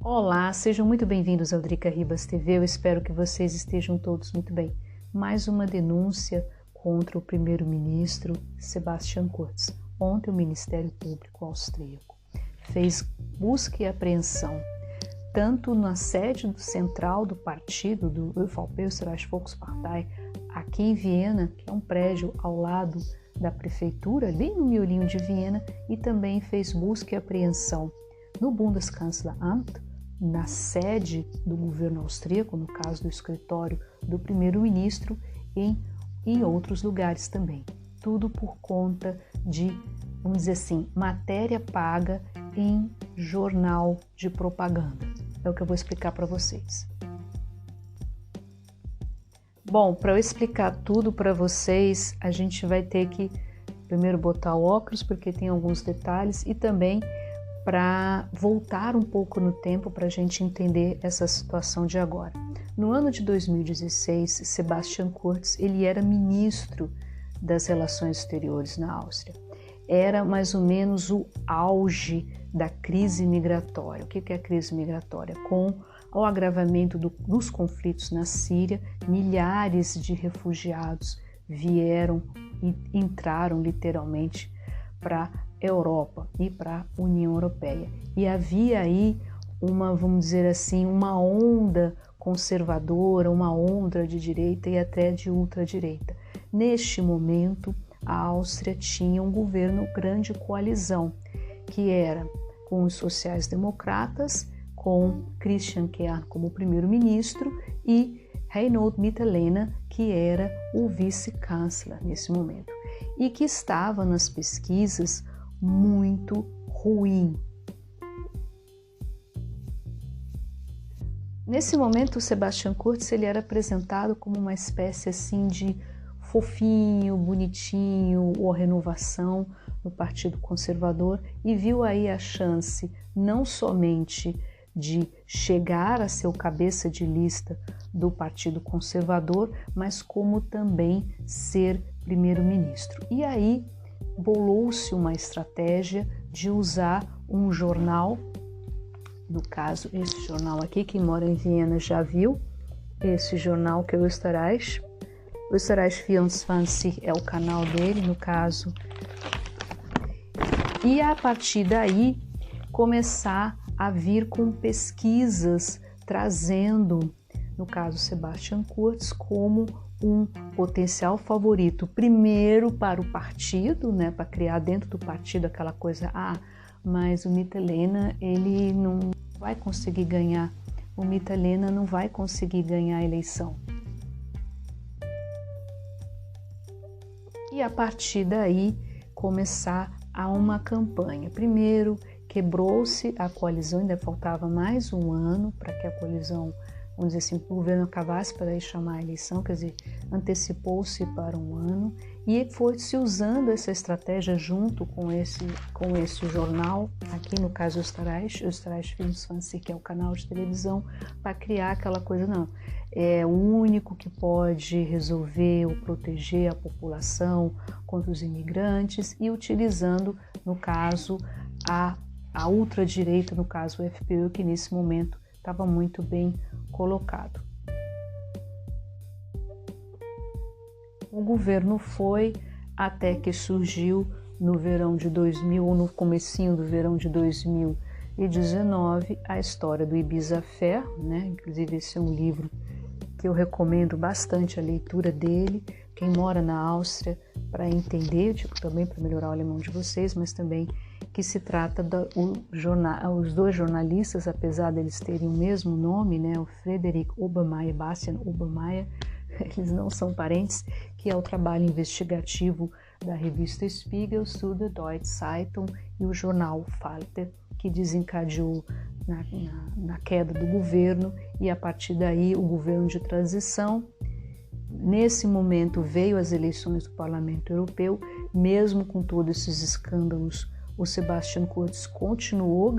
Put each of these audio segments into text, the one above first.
Olá, sejam muito bem-vindos ao Drica Ribas TV. Eu espero que vocês estejam todos muito bem. Mais uma denúncia contra o primeiro-ministro Sebastian Kurz. Ontem o Ministério Público austríaco fez busca e apreensão tanto na sede central do partido, do ÖVP, Österreichische Volkspartei, aqui em Viena, que é um prédio ao lado da prefeitura, bem no miolinho de Viena, e também fez busca e apreensão no Bundeskanzleramt, na sede do governo austríaco, no caso do escritório do primeiro-ministro, em outros lugares também. Tudo por conta de, vamos dizer assim, matéria paga em jornal de propaganda. É o que eu vou explicar para vocês. Bom, para eu explicar tudo para vocês, a gente vai ter que primeiro botar o óculos, porque tem alguns detalhes, e também para voltar um pouco no tempo para a gente entender essa situação de agora. No ano de 2016, Sebastian Kurz, ele era ministro das Relações Exteriores na Áustria. Era mais ou menos o auge da crise migratória. O que é a crise migratória? Com o agravamento dos conflitos na Síria, milhares de refugiados vieram e entraram literalmente para Europa e para a União Europeia. E havia aí vamos dizer assim, uma onda conservadora, uma onda de direita e até de ultradireita. Neste momento, a Áustria tinha um governo grande coalizão, que era com os sociais-democratas, com Christian Kern como primeiro-ministro e Reinhold Mitterlehner, que era o vice-chanceler nesse momento, e que estava nas pesquisas muito ruim. Nesse momento, o Sebastian Kurz ele era apresentado como uma espécie assim de fofinho, bonitinho, ou renovação no Partido Conservador, e viu aí a chance não somente de chegar a ser o cabeça de lista do Partido Conservador, mas como também ser primeiro-ministro. E aí bolou-se uma estratégia de usar um jornal, no caso esse jornal aqui, quem mora em Viena já viu, esse jornal que é o Österreich 24 é o canal dele, no caso, e a partir daí começar a vir com pesquisas trazendo, no caso, Sebastian Kurz como um potencial favorito, primeiro para o partido, né, para criar dentro do partido aquela coisa, mas o Mitterlehner, ele não vai conseguir ganhar, o Mitterlehner não vai conseguir ganhar a eleição. E a partir daí começar a uma campanha. Primeiro, quebrou-se a coalizão, ainda faltava mais um ano para que a coalizão, vamos dizer assim, o governo acabasse para chamar a eleição, quer dizer, antecipou-se para um ano, e foi-se usando essa estratégia junto com esse jornal, aqui no caso Österreich 24, que é o canal de televisão, para criar aquela coisa, não, é o único que pode resolver ou proteger a população contra os imigrantes, e utilizando, no caso, a ultradireita, no caso o FPÖ, que nesse momento estava muito bem colocado. O governo foi até que surgiu no verão de 2000, ou no comecinho do verão de 2019, a história do Ibiza Affair, né? Inclusive esse é um livro que eu recomendo bastante a leitura dele, quem mora na Áustria, para entender, também para melhorar o alemão de vocês, mas também que se trata os dois jornalistas, apesar deles terem o mesmo nome, né, o Friedrich Obermayr e Bastian Obermayr, eles não são parentes, que é o trabalho investigativo da revista Spiegel, Süddeutsche Zeitung e o jornal Falter, que desencadeou na queda do governo, e a partir daí o governo de transição. Nesse momento veio as eleições do Parlamento Europeu, mesmo com todos esses escândalos, o Sebastian Kurz continuou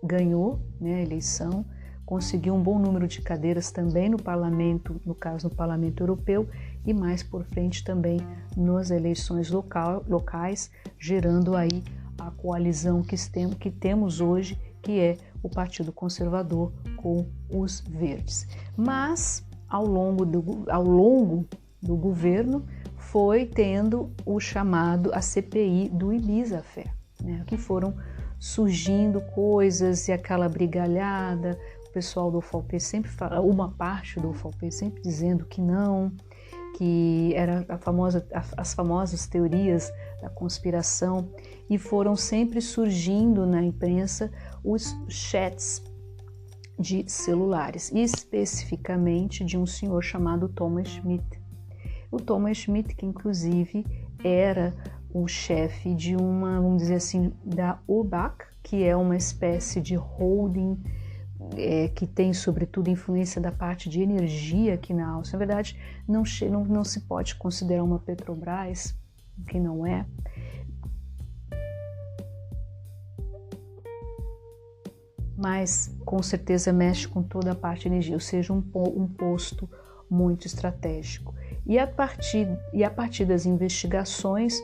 ganhou, né, a eleição, conseguiu um bom número de cadeiras também no parlamento, no caso no Parlamento Europeu, e mais por frente também nas eleições locais, gerando aí a coalizão que temos hoje, que é o Partido Conservador com os Verdes. Mas, ao longo do governo, foi tendo o chamado a CPI do Ibiza Affair, né, que foram surgindo coisas e aquela brigalhada, o pessoal do UFOP sempre fala, uma parte do UFOP sempre dizendo que não, que era as famosas teorias da conspiração, e foram sempre surgindo na imprensa os chats de celulares, especificamente de um senhor chamado Thomas Schmidt. O Thomas Schmidt, que inclusive era o chefe de uma, vamos dizer assim, da OBAC, que é uma espécie de holding que tem sobretudo influência da parte de energia aqui na Áustria. Na verdade, não se pode considerar uma Petrobras, que não é. Mas com certeza mexe com toda a parte de energia, ou seja, um posto muito estratégico. E a partir das investigações,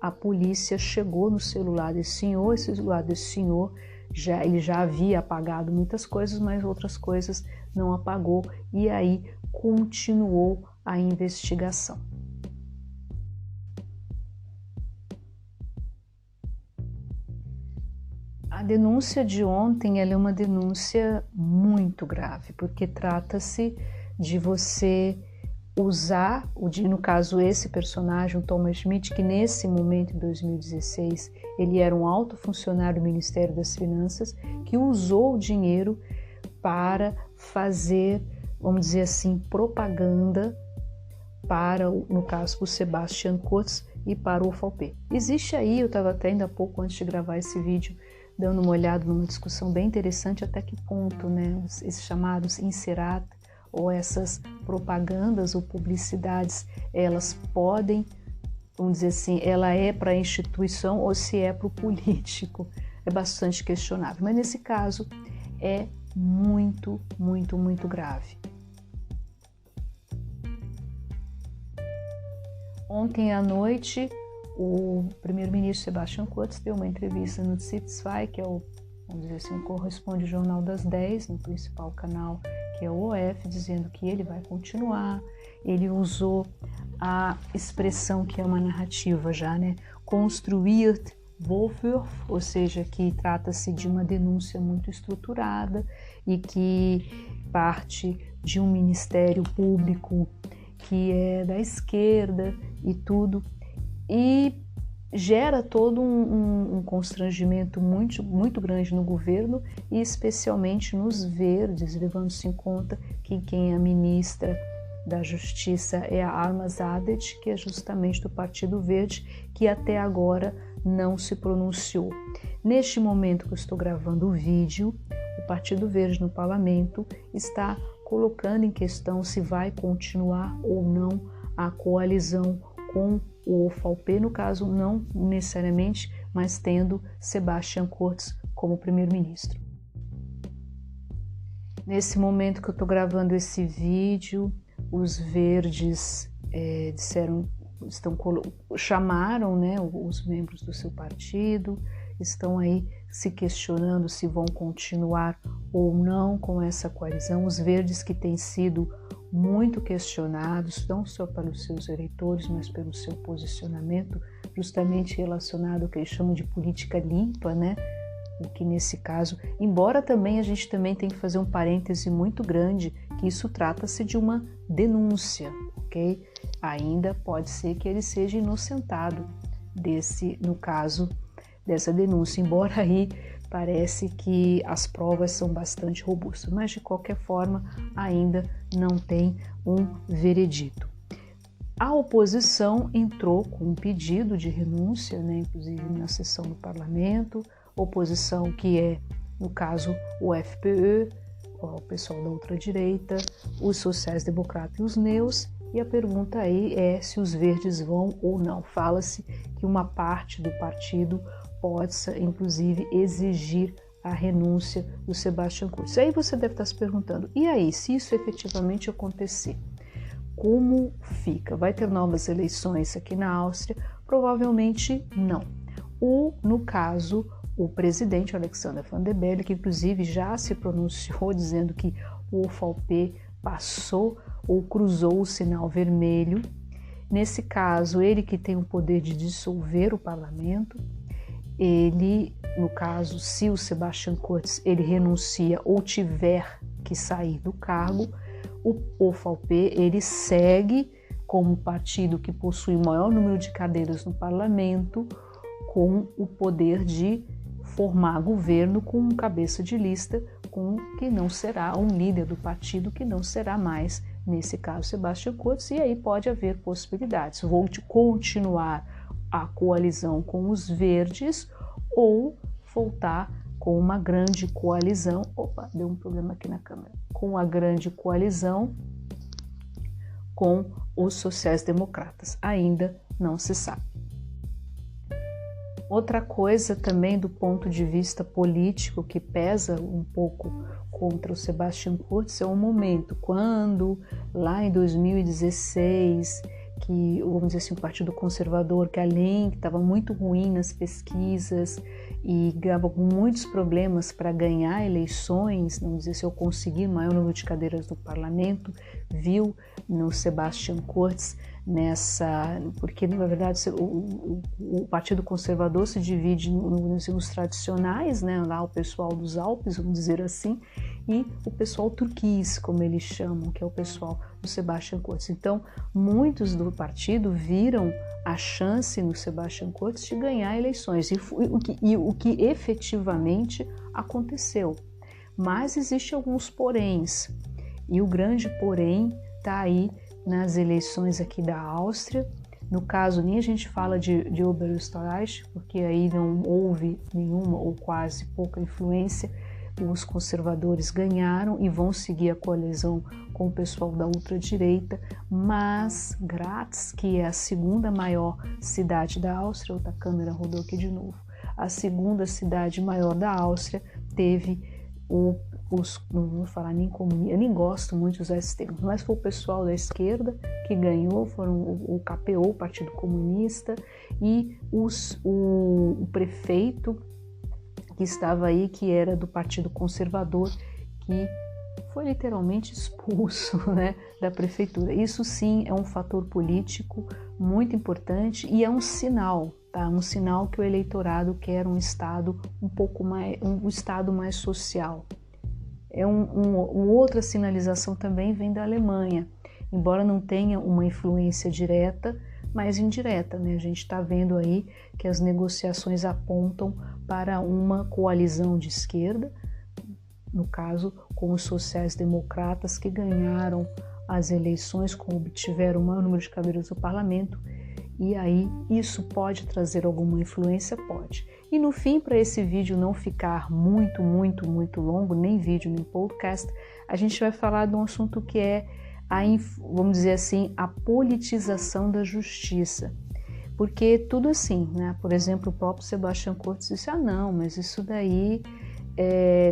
a polícia chegou no celular desse senhor. Esse celular desse senhor, ele já havia apagado muitas coisas, mas outras coisas não apagou, e aí continuou a investigação. A denúncia de ontem ela é uma denúncia muito grave, porque trata-se de você usar, no caso esse personagem, o Thomas Schmidt, que nesse momento, em 2016, ele era um alto funcionário do Ministério das Finanças, que usou o dinheiro para fazer, vamos dizer assim, propaganda para, no caso, o Sebastian Kurz e para o UFOP. Existe aí, eu estava até ainda há pouco, antes de gravar esse vídeo, dando uma olhada numa discussão bem interessante, até que ponto, né, esses chamados inserat, ou essas propagandas ou publicidades, elas podem, vamos dizer assim, ela é para a instituição ou se é para o político. É bastante questionável, mas nesse caso é muito, muito, muito grave. Ontem à noite, o primeiro-ministro Sebastian Kurz deu uma entrevista no ZIP 2, que é o, vamos dizer assim, corresponde ao Jornal das 10, no principal canal, que é o OF, dizendo que ele vai continuar. Ele usou a expressão que é uma narrativa já, né? Construir Vorwurf, ou seja, que trata-se de uma denúncia muito estruturada e que parte de um ministério público que é da esquerda e tudo, e gera todo um constrangimento muito, muito grande no governo e especialmente nos verdes, levando-se em conta que quem é a ministra da Justiça é a Alma Sadet, que é justamente do Partido Verde, que até agora não se pronunciou. Neste momento que eu estou gravando o vídeo, o Partido Verde no parlamento está colocando em questão se vai continuar ou não a coalizão com o UFOP, no caso não necessariamente, mas tendo Sebastian Kurz como primeiro-ministro. Nesse momento que eu estou gravando esse vídeo, os verdes chamaram, né, os membros do seu partido, estão aí se questionando se vão continuar ou não com essa coalizão. Os verdes que têm sido muito questionados, não só pelos seus eleitores, mas pelo seu posicionamento, justamente relacionado ao que eles chamam de política limpa, né? O que nesse caso, embora também a gente também tem que fazer um parêntese muito grande, que isso trata-se de uma denúncia, ok? Ainda pode ser que ele seja inocentado no caso dessa denúncia, embora aí parece que as provas são bastante robustas, mas de qualquer forma ainda não tem um veredito. A oposição entrou com um pedido de renúncia, né, inclusive na sessão do parlamento, oposição que é, no caso, o FPÖ, o pessoal da ultradireita, os sociais-democratas e os neos, e a pergunta aí é se os verdes vão ou não. Fala-se que uma parte do partido possa, inclusive, exigir a renúncia do Sebastian Kurz. Aí você deve estar se perguntando, e aí, se isso efetivamente acontecer, como fica? Vai ter novas eleições aqui na Áustria? Provavelmente não. No caso, o presidente Alexander Van der Bellen, que inclusive já se pronunciou dizendo que o OVP passou ou cruzou o sinal vermelho. Nesse caso, ele que tem o poder de dissolver o parlamento, ele, no caso, se o Sebastian Kurz ele renuncia ou tiver que sair do cargo, o OVP ele segue como partido que possui o maior número de cadeiras no parlamento, com o poder de formar governo com um cabeça de lista, com que não será um líder do partido, que não será mais, nesse caso, Sebastian Kurz, e aí pode haver possibilidades. Vou continuar a coalizão com os verdes ou voltar com uma grande coalizão, deu um problema aqui na câmera, com a grande coalizão com os sociais-democratas. Ainda não se sabe. Outra coisa também do ponto de vista político que pesa um pouco contra o Sebastian Kurz é o momento quando, lá em 2016, que, vamos dizer assim, o Partido Conservador, que além que estava muito ruim nas pesquisas e estava com muitos problemas para ganhar eleições, vamos dizer, se eu conseguir maior número de cadeiras no parlamento, viu no Sebastian Kurz nessa, porque na verdade o Partido Conservador se divide nos tradicionais, né, lá o pessoal dos Alpes, vamos dizer assim, e o pessoal turquês, como eles chamam, que é o pessoal do Sebastian Kurz. Então, muitos do partido viram a chance no Sebastian Kurz de ganhar eleições, e o que efetivamente aconteceu. Mas existe alguns poréns, e o grande porém está aí nas eleições aqui da Áustria. No caso, nem a gente fala de Oberösterreich, porque aí não houve nenhuma ou quase pouca influência. Os conservadores ganharam e vão seguir a coalizão com o pessoal da ultradireita, mas Graz, que é a segunda maior cidade da Áustria, outra câmera rodou aqui de novo, a segunda cidade maior da Áustria, teve não vou falar nem comunista, eu nem gosto muito de usar esse termo, mas foi o pessoal da esquerda que ganhou, foram o KPO, o Partido Comunista, e o prefeito que estava aí, que era do Partido Conservador, que foi literalmente expulso, né, da prefeitura. Isso sim é um fator político muito importante e é um sinal, tá? Um sinal que o eleitorado quer um Estado um pouco mais, um Estado mais social. Outra sinalização também vem da Alemanha, embora não tenha uma influência direta, mas indireta, né? A gente está vendo aí que as negociações apontam para uma coalizão de esquerda, no caso com os sociais-democratas que ganharam as eleições, obtiveram o maior número de cadeiras no parlamento, e aí isso pode trazer alguma influência? Pode. E no fim, para esse vídeo não ficar muito longo, nem vídeo, nem podcast, a gente vai falar de um assunto que é vamos dizer assim, a politização da justiça. Porque tudo assim, né? Por exemplo, o próprio Sebastian Kurz disse, não, mas isso daí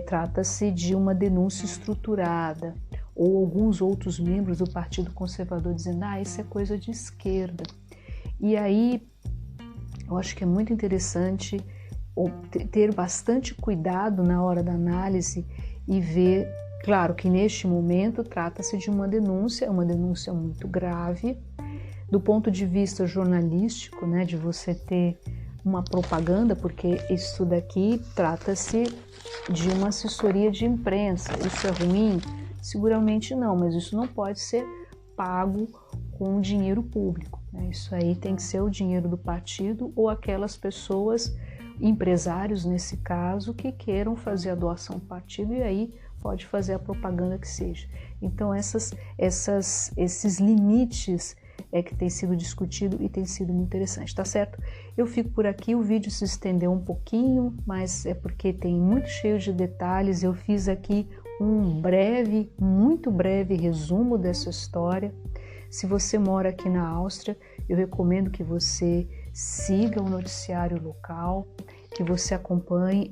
trata-se de uma denúncia estruturada. Ou alguns outros membros do Partido Conservador dizendo, isso é coisa de esquerda. E aí, eu acho que é muito interessante ter bastante cuidado na hora da análise e ver, claro que neste momento trata-se de uma denúncia muito grave, do ponto de vista jornalístico, né, de você ter uma propaganda, porque isso daqui trata-se de uma assessoria de imprensa. Isso é ruim? Seguramente não, mas isso não pode ser pago com dinheiro público, né? Isso aí tem que ser o dinheiro do partido ou aquelas pessoas, empresários nesse caso, que queiram fazer a doação ao partido e aí pode fazer a propaganda que seja. Então esses limites é que tem sido discutido e tem sido muito interessante, tá certo? Eu fico por aqui, o vídeo se estendeu um pouquinho, mas é porque tem muito cheio de detalhes. Eu fiz aqui um muito breve resumo dessa história. Se você mora aqui na Áustria, eu recomendo que você siga o noticiário local, que você acompanhe.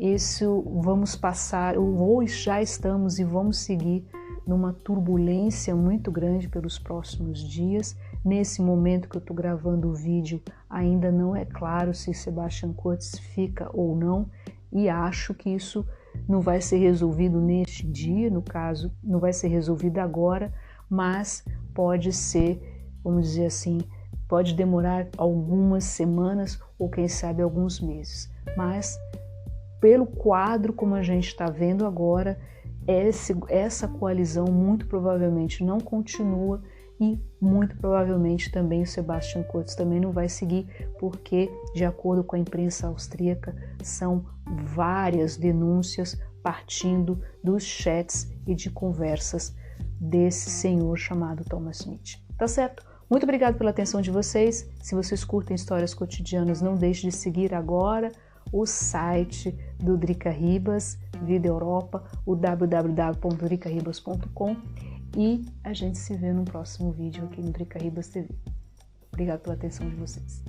Já estamos e vamos seguir numa turbulência muito grande pelos próximos dias. Nesse momento que eu estou gravando o vídeo, ainda não é claro se Sebastian Kurz fica ou não. e acho que isso não vai ser resolvido neste dia, no caso, não vai ser resolvido agora, mas pode ser, vamos dizer assim, pode demorar algumas semanas ou quem sabe alguns meses. Mas pelo quadro como a gente está vendo agora, essa coalizão muito provavelmente não continua e muito provavelmente também o Sebastian Kurz também não vai seguir, porque de acordo com a imprensa austríaca são várias denúncias partindo dos chats e de conversas desse senhor chamado Thomas Schmidt. Tá certo? Muito obrigado pela atenção de vocês. Se vocês curtem histórias cotidianas, não deixe de seguir agora o site do Drica Ribas, Vida Europa, o www.dricaribas.com, e a gente se vê no próximo vídeo aqui no Drica Ribas TV. Obrigado pela atenção de vocês.